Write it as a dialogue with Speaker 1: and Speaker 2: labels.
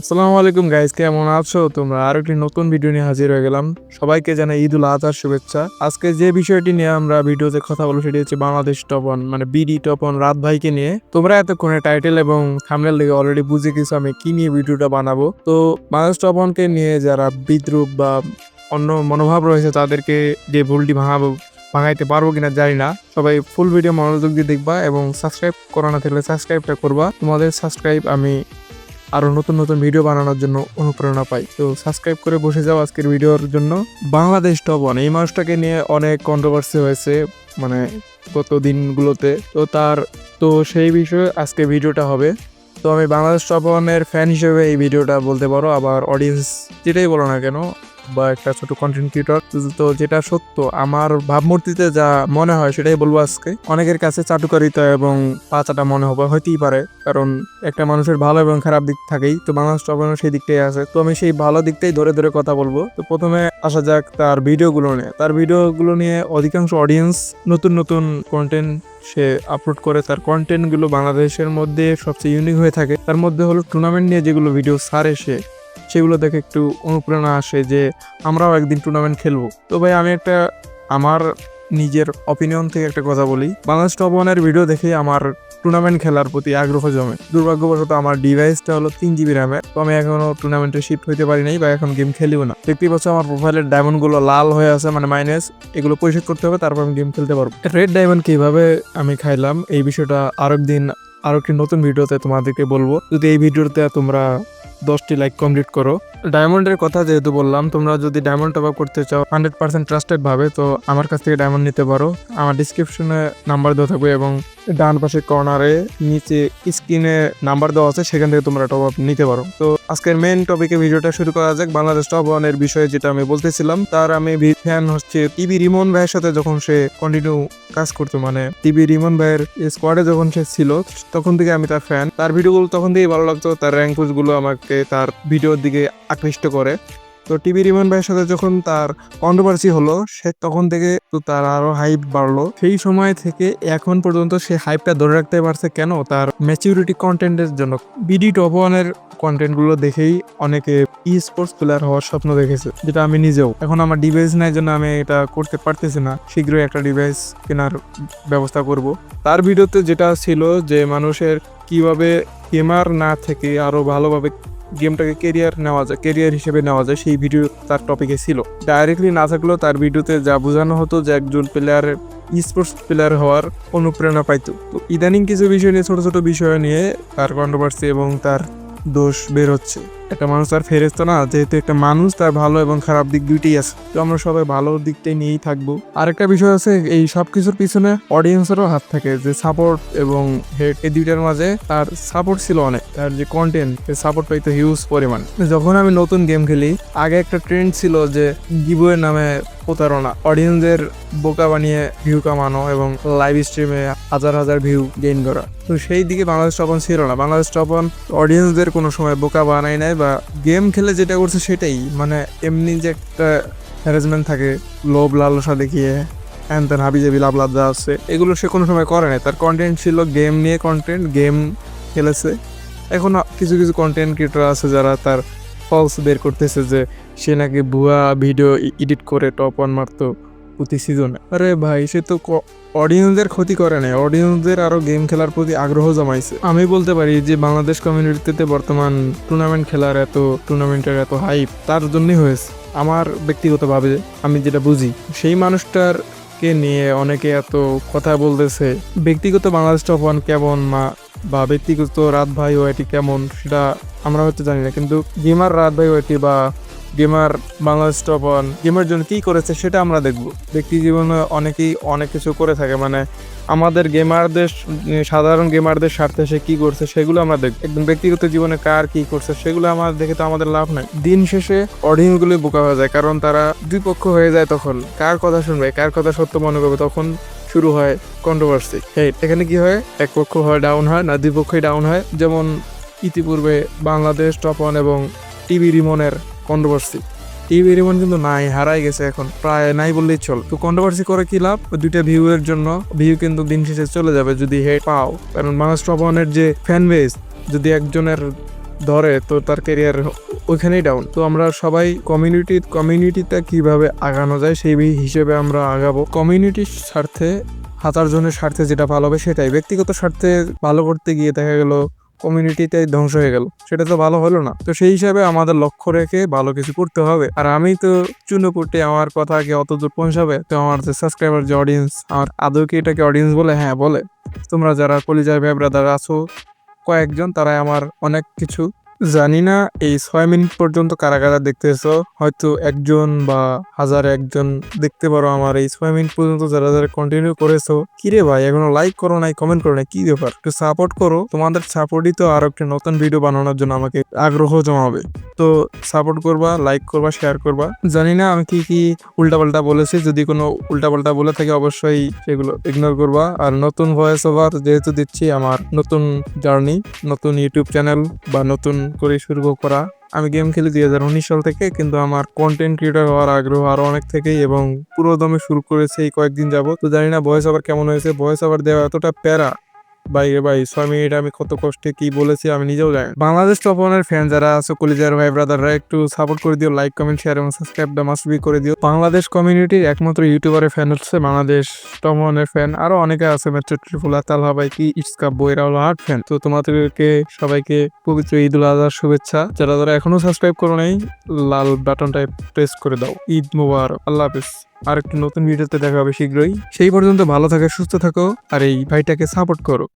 Speaker 1: আসসালামু আলাইকুম গাইস, কেমন আছো তোমরা? আর একটি নতুন ভিডিও নিয়ে হাজির হয়ে গেলাম। সবাইকে জানাই ঈদ উল আজহার শুভেচ্ছা। আজকে যে বিষয়টি নিয়ে আমরা ভিডিওতে কথা বলবো সেটি হচ্ছে বাংলাদেশ টপ ওয়ান, মানে বিডি টপ ওয়ান রাত ভাইকে নিয়ে। তোমরা এতক্ষণে টাইটেল এবং থাম্বনেল দেখে অলরেডি বুঝে গেছো আমি কি নিয়ে ভিডিওটা বানাবো। তো বাংলাদেশ টপ ওয়ানকে নিয়ে যারা বিদ্রুপ বা অন্য মনোভাব রয়েছে তাদেরকে যে ভুলটি ভাঙাইতে পারবো কিনা জানি না। সবাই ফুল ভিডিও মনোযোগ দিয়ে দেখবা এবং সাবস্ক্রাইব করা না থাকলে সাবস্ক্রাইবটা করবা। তোমাদের সাবস্ক্রাইব আমি আরো নতুন নতুন ভিডিও বানানোর জন্য অনুপ্রেরণা পাই। তো সাবস্ক্রাইব করে বসে যাও আজকের ভিডিওর জন্য। বাংলাদেশ টপ ওয়ান এই মানুষটাকে নিয়ে অনেক কন্ট্রোভার্সি হয়েছে মানে গত দিনগুলোতে। তো সেই বিষয়ে আজকে ভিডিওটা হবে। তো আমি বাংলাদেশ টপ ওয়ানের ফ্যান হিসেবে এই ভিডিওটা বলতে পারো, আবার অডিয়েন্স যেটাই বলো না কেন বা একটা ছোট কন্টেন্ট ক্রিয়েটর, তো যেটা সত্য আমার ভাবমূর্তিতে যা মনে হয় সেটাই বলবো আজকে। অনেকের কাছে চাটুকারিতা এবং পাচাটা মনে হবে, হইতেই পারে, কারণ একটা মানুষের ভালো এবং খারাপ দিক থাকেই। তো বাংলাদেশ টপ ওয়ানের সেই দিকটাই আছে। তো আমি সেই ভালো দিকটাই ধরে ধরে কথা বলবো। তো প্রথমে আসা যাক তার ভিডিওগুলো নিয়ে অধিকাংশ অডিয়েন্স নতুন নতুন কন্টেন্ট সে আপলোড করে। তার কন্টেন্ট গুলো বাংলাদেশের মধ্যে সবচেয়ে ইউনিক হয়ে থাকে। তার মধ্যে হলো টুর্নামেন্ট নিয়ে যেগুলো ভিডিও ছাড়ে সেগুলো দেখে একটু অনুপ্রেরণা আসে যে আমরাও একদিন টুর্নামেন্ট খেলবো। তো ভাই আমি আমার নিজের অপিনিয়ন থেকে একটা কথা বলি, বাংলাদেশ টপ ওয়ানের ভিডিও দেখে আমার টুর্নামেন্ট খেলার প্রতি আগ্রহ জমে। দুর্ভাগ্যবশত আমার ডিভাইসটা হলো 3 GB র্যামের, তো আমি এখনো টুর্নামেন্টে শিফট হইতে পারি নাই বা এখন গেম খেলিও না। দেখতেই পাচ্ছ আমার প্রোফাইলের ডায়মন্ড গুলো লাল হয়ে আছে, মানে মাইনাস। এগুলো পরিশোধ করতে হবে, তারপর আমি গেম খেলতে পারবো। রেড ডায়মন্ড কিভাবে আমি খাইলাম এই বিষয়টা আরো একটি নতুন ভিডিওতে তোমাদেরকে বলবো, যদি এই ভিডিওতে তোমরা 10টি লাইক কমপ্লিট করো। ডায়মন্ডের কথা যেহেতু বললাম, তোমরা যদি ডায়মন্ড টপ আপ করতে চাও 100% ট্রাস্টেড ভাবে, তো আমার কাছ থেকে ডায়মন্ড নিতে পারো। আমার ডিসক্রিপশনে নাম্বার দেওয়া থাকবে এবং ডান পাশে কর্নারে নিচে স্ক্রিনে নাম্বার দেওয়া আছে, সেখান থেকে তোমরা টপ আপ নিতে পারো। তো আজকের মেইন টপিকে ভিডিওটা শুরু করা যাক। বাংলাদেশ টপ ওয়ানের বিষয়ে যেটা আমি বলতেছিলাম, তার আমি ফ্যান হচ্ছে টিভি রিমন ভাইয়ের সাথে যখন সে কন্টিনিউ কাজ করতো, মানে টিভি রিমন ভাইয়ের স্কোয়াডে যখন সে ছিল তখন থেকে আমি তার ফ্যান। তার ভিডিওগুলো তখন থেকেই ভালো লাগতো, তার র্যাঙ্ক পুশ গুলো আমাকে তার ভিডিওর দিকে আকৃষ্ট করে। তো টিভি রিমন ভাইয়ের সাথে যখন তার কন্ট্রোভার্সি হলো সে তখন থেকে তো তার আরো হাইপ বাড়লো। সেই সময় থেকে এখন পর্যন্ত সে হাইপটা ধরে রাখতে পারছে কেন? তার ম্যাচিউরিটি কন্টেন্টের জন্য। বিডি টপ ওয়ানের কন্টেন্ট গুলো দেখেই অনেকে ই স্পোর্টস প্লেয়ার হওয়ার স্বপ্ন দেখেছে, যেটা আমি নিজেও। এখন আমার ডিভাইস নাই জন্য আমি এটা করতে পারতেছি না, শীঘ্রই একটা ডিভাইস কেনার ব্যবস্থা করব। তার ভিডিওতে যেটা ছিল যে মানুষের কিভাবে গেমার না থেকে আরো ভালোভাবে গেমটাকে কেরিয়ার হিসেবে নেওয়া যায়, সেই ভিডিও তার টপিকে ছিল। ডাইরেক্টলি না থাকলেও তার ভিডিওতে যা বোঝানো হতো যে একজন প্লেয়ার স্পোর্টস প্লেয়ার হওয়ার অনুপ্রেরণা পাইতো। তো ইদানিং কিছু বিষয় নিয়ে, ছোট ছোট বিষয় নিয়ে তার কন্ট্রোভার্সি এবং তার দোষ বের হচ্ছে। একটা মানুষ তার ফেরেশতা না, যেহেতু একটা মানুষ তার ভালো এবং খারাপ দিক দুইটাই আছে, তো আমরা সবাই ভালো দিকটাই নিয়েই থাকবো। আরেকটা বিষয় আছে, এই সব কিছুর পিছনে অডিয়েন্সেরও হাত থাকে, যে সাপোর্ট এবং হেট, এই দুইটার মাঝে তার সাপোর্ট ছিল অনেক। তার যে কন্টেন্ট, সাপোর্ট পাইতো হিউজ পরিমাণ। যখন আমি নতুন গেম খেলি, আগে একটা ট্রেন্ড ছিল যে গিভওয়ে নামে প্রতারণা, অডিয়েন্সদের বোকা বানিয়ে ভিউ কামানো এবং লাইভ স্ট্রিমে হাজার হাজার ভিউ গেইন করা। তো সেই দিকে বাংলাদেশ টপ ওয়ান ছিল না। বাংলাদেশ টপ ওয়ান অডিয়েন্সদের কোনো সময় বোকা বানায় নাই, বা গেম খেলে যেটা করছে সেটাই, মানে এমনি যে একটা হ্যারাসমেন্ট থাকে, লোভ লালসা দেখিয়ে তেন হাবিজাবি লাভ যা আছে, এগুলো সে কোনো সময় করে নাই। তার কন্টেন্ট ছিল গেম নিয়ে কন্টেন্ট, গেম খেলেছে। এখন কিছু কিছু কন্টেন্ট ক্রিয়েটর আছে যারা তার ফলস বের করতেছে যে সে নাকি ভুয়া ভিডিও এডিট করে টপ ওয়ান মারতো প্রতি সিজনে। আরে ভাই, সে তো অডিয়েন্সদের ক্ষতি করে নাই, অডিয়েন্সদের আরো গেম খেলার প্রতি আগ্রহ জমাইছে। আমি বলতে পারি যে বাংলাদেশ কমিউনিটিতে বর্তমান টুর্নামেন্টের এত হাইপ তার জন্যই হয়েছে। আমার ব্যক্তিগতভাবে আমি যেটা বুঝি, সেই মানুষটাকে নিয়ে অনেকে এত কথা বলতেছে। ব্যক্তিগত বাংলাদেশ টপ ওয়ান কেমন বা ব্যক্তিগত রাত ভাই ওয়াইটি কেমন সেটা আমরা হয়তো জানি না, কিন্তু গেমার রাত ভাই ওয়াইটি বা গেমার বাংলাদেশ টপ ওয়ান গেমের জন্য কি করেছে সেটা আমরা দেখবো। ব্যক্তি জীবনে অনেকেই অনেক কিছু করে থাকে, মানে আমাদের সাধারণ গেমারদের স্বার্থে সে কি করছে সেগুলো আমরা দেখবো। একদম ব্যক্তিগত জীবনে কার কি করছে সেগুলো আমার দেখে তো আমাদের লাভ নাই। দিন শেষে অডিয়েন্স গুলো বোকা হয়ে যায়, কারণ তারা দুই পক্ষ হয়ে যায়। তখন কার কথা শুনবে, কার কথা সত্য মনে করবে, তখন শুরু হয় কন্ট্রোভার্সি। এখানে কি হয়, এক পক্ষ হয় ডাউন হয় না, দুই পক্ষই ডাউন হয়। যেমন ইতিপূর্বে বাংলাদেশ টপ ওয়ান এবং টিভি রিমনের কন্ট্রোভার্সি। টিভি রিমন কিন্তু নাই, হারাই গেছে, এখন প্রায় নাই বললেই চল। তো কন্ট্রোভার্সি করে কি লাভ? দুইটা ভিউ এর জন্য ভিউ কিন্তু দিন শেষে চলে যাবে যদি হেড পাও। কারণ বাংলাদেশ টপ ওয়ানের যে ফ্যান বেস, যদি একজনের ধরে তো তার ক্যারিয়ার ওইখানেই ডাউন। তো আমরা সবাই কমিউনিটিটা কিভাবে আগানো যায় সেই হিসেবে আমরা আগাবো। কমিউনিটির স্বার্থে 1000 জনের স্বার্থে যেটা ভালো হবে সেটাই। ব্যক্তিগত স্বার্থে ভালো করতে গিয়ে দেখা গেল কমিউনিটিটাই ধ্বংস হয়ে গেল, সেটা তো ভালো হলো না। তো সেই হিসাবে আমাদের লক্ষ্য রেখে ভালো কিছু করতে হবে। আর আমি তো চুনোপুটি, আমার কথা কি অত দূর পৌঁছাবে? তো আমার যে সাবস্ক্রাইবার, যে অডিয়েন্স, আমার আদৌ কি এটাকে অডিয়েন্স বলে? হ্যাঁ বলে। তোমরা যারা কলিজার ভাই ব্রাদার আছো কয়েকজন, তারাই আমার অনেক কিছু। জানি না এই 6 মিনিট পর্যন্ত কারা কারা দেখতেছো, হয়তো একজন বা 1001জন দেখতে পারো আমার এই 6 মিনিট পর্যন্ত যারা যারা কন্টিনিউ করেছো। কিরে ভাই এখনো লাইক করো নাই, কমেন্ট করো নাই, কি ব্যাপার? একটু সাপোর্ট করো। তোমাদের সাপোর্টই তো আরো একটা নতুন ভিডিও বানানোর জন্য আমাকে আগ্রহ জমাবে। তো সাপোর্ট করবা, লাইক করবা, শেয়ার করবা। জানি না আমি কি কি উল্টাপাল্টা বলেছি, যদি কোনো উল্টাপাল্টা বলে থাকি অবশ্যই সেগুলো ইগনোর করবা। আর নতুন ভয়েস ওভার যেহেতু দিচ্ছি, আমার নতুন জার্নি, নতুন ইউটিউব চ্যানেল বা নতুন করে শুরু করা। আমি গেম খেলি 2019 সাল থেকে, কিন্তু আমার কন্টেন্ট ক্রিয়েটর হওয়ার আগ্রহ আরো অনেক থেকেই, এবং পুরো দমে শুরু করেছে এই কয়েকদিন যাবো। তো জানি না ভয়েস ওভার কেমন হয়েছে। ভয়েস ওভার দেওয়া এতটা প্যারা ভাই রে ভাই, 6 মিনিট আমি কত কষ্টে কি বলেছি আমি নিজেও জানি। বাংলাদেশ টপ ওয়ানের ফ্যান যারা আছো, কলিজার ভাই ব্রাদাররা, একটু সাপোর্ট করে দিও, লাইক কমেন্ট শেয়ার এবং সাবস্ক্রাইবটা মাস্ট বি করে দিও। বাংলাদেশ কমিউনিটির একমাত্র ইউটিউবারের ফ্যান হচ্ছে বাংলাদেশ টপ ওয়ানের ফ্যান। আরো অনেকে আছে, মেট্রো ট্রিপুলা, তালহা ভাই, কি ইটসকা বইরা হলো হার্ট ফ্যান। তো তোমাদেরকে সবাইকে পবিত্র ঈদ উল আজহার শুভেচ্ছা। যারা যারা এখনো সাবস্ক্রাইব করো নাই, লাল বাটনটা প্রেস করে দাও। ঈদ মুবারক, আল্লাহ হাফেজ। আর একটি নতুন ভিডিওতে দেখা হবে শীঘ্রই। সেই পর্যন্ত ভালো থাকো, সুস্থ থাকো, আর এই ভাইটাকে সাপোর্ট করো।